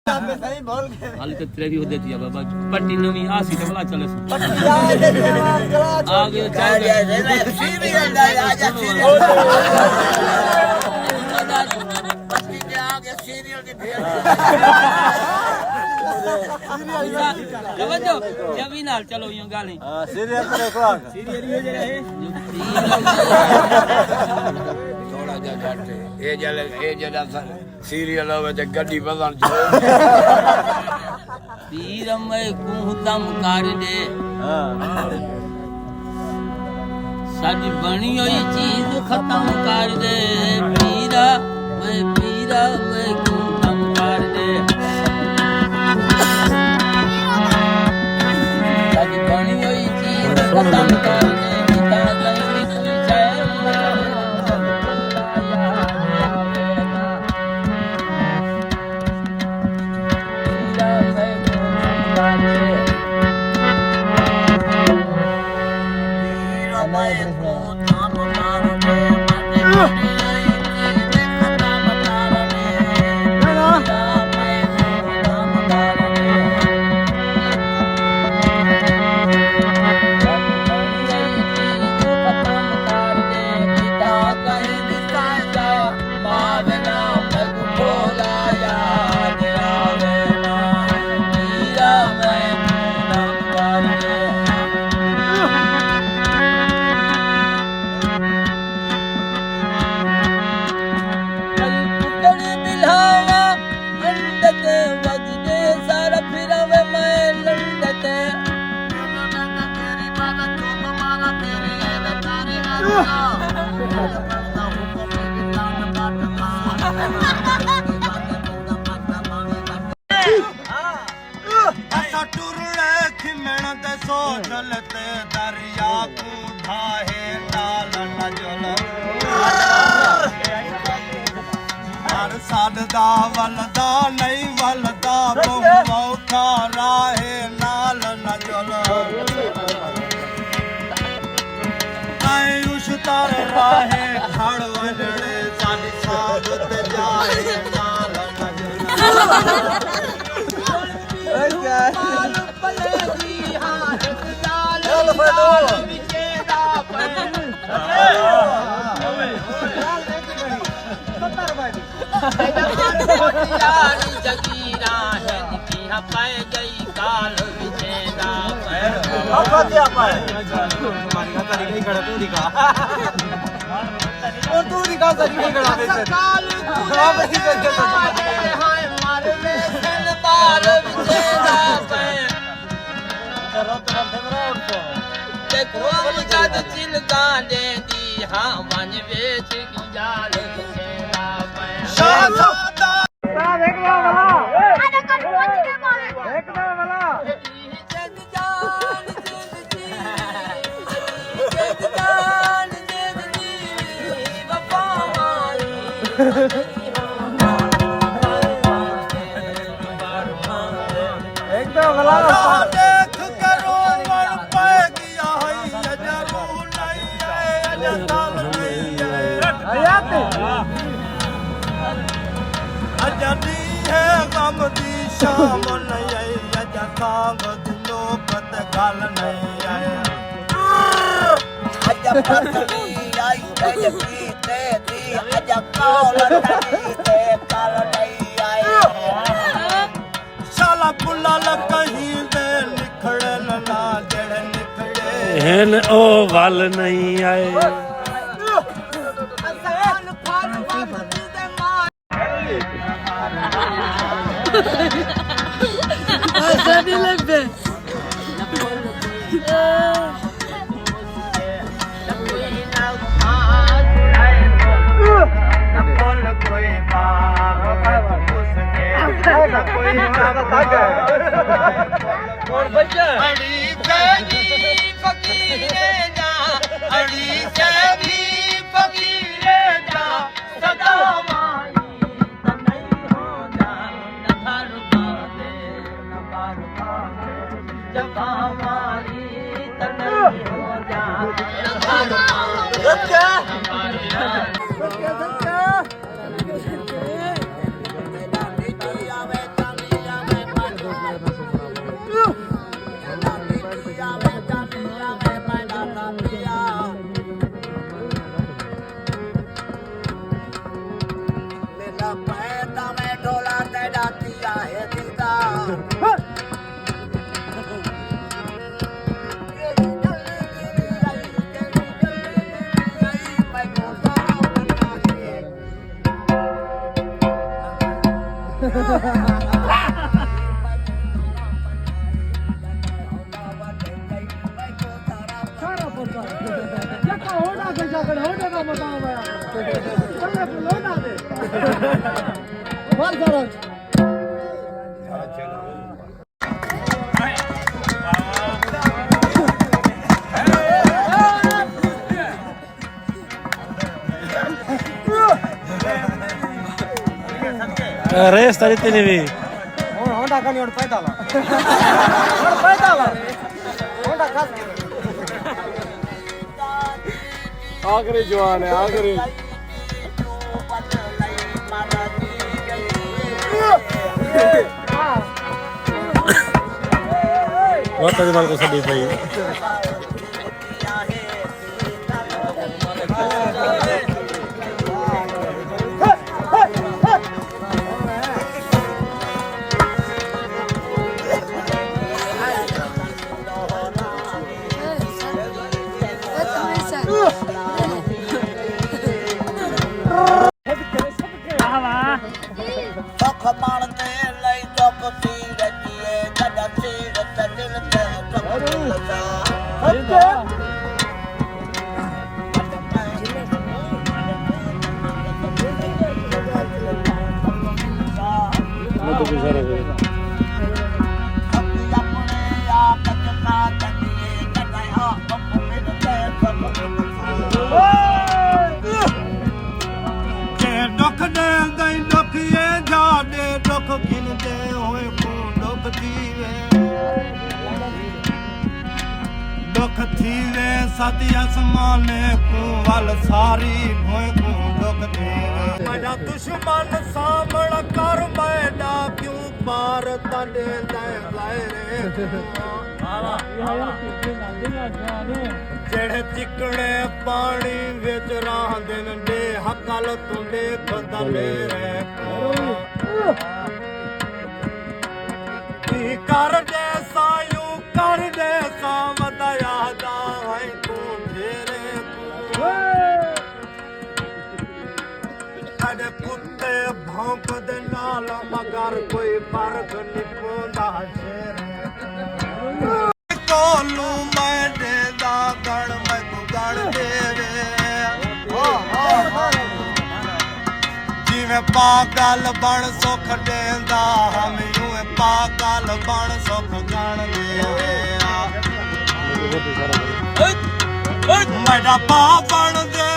हाल तो तेरी हो देती है बाबा पट्टी नवी आ सी डबला चले आगे चल गए सीरियल आजा सीरियल पट्टी के आगे सीरियल की भेड़ समझो जब नाल चलो यूं गाली हां सीरियल तो देखो सीरियल ही हो जाए थोड़ा जा घट ए जला सीरियल होवे ते गड्डी बदन पीर मैं कुहतम कर दे हां साडी बनी होई चीज खत्म कर दे पीरा मैं कुहतम कर दे साडी बनी होई चीज खत्म कर दे साडदा वलदा नहीं वलदा बहु राहे नाल न चलो आयुष तार राहे खड़ वजड़े साडी साधत जाए नाल न चलो पलेगी हां लाल विचे दा यारी जगीरा है निकिया पाए गई काल विजेदा पैर अब क्या पाए तुम्हारी का तरीका ही खड़ा तू दिखा और तू दिखा तरीका ही खड़ा वैसे काल वैसे करके हाय मार ले सन बाल विजेदा पैर चलो तरफ मेरा और तो देखो हम जद चिलका दे दी हां मन वेच की जाल विजेदा पैर शाह एक वाला आने कर पहुंच के मारे एक वाला जग जान वफा मारी एक वाला देख करो मन पे गया है अजरू नहीं है अजताल नहीं है आयात अजनी है गम दी शाम नहीं आई अज कांग दिलो कत गल नहीं आया अज पतली आई अज पीते दी अज कौल तनी ते कल नहीं आया शाला पुला कहीं दे निखड़े ना जड़े निखड़े हेन ओ वल नहीं आए Sabi lebe. सच्चा होना कैसा कर होने का बताओ मैं चलो लोना दे मार करो रेस तारी तेने भी होंडा का नहीं पैदल होंडा खास आखिरी जवान है आखिरी बहुत अजमल को सदी भाई दुख थीवे सतिया समाने को वल सारी भोए को दुख थीवे मेरा दुश्मन सामण कर मैडा क्यों पार तने लाए रे जेड़े चिकने पानी विच रांदे ने हकल तू देख मेरे की कर दे सायू कर दे सा वदया दा है तू तेरे अरे कुत्ते भौंक दे नाल मगर कोई फर्क नहीं पोंदा शेरे कोलू मैं दे दा गण मैं तू गण देवे जिवें पागल बन सुख देंदा हम यूं पागल बन सुख गण देवे मेरा पा बन दे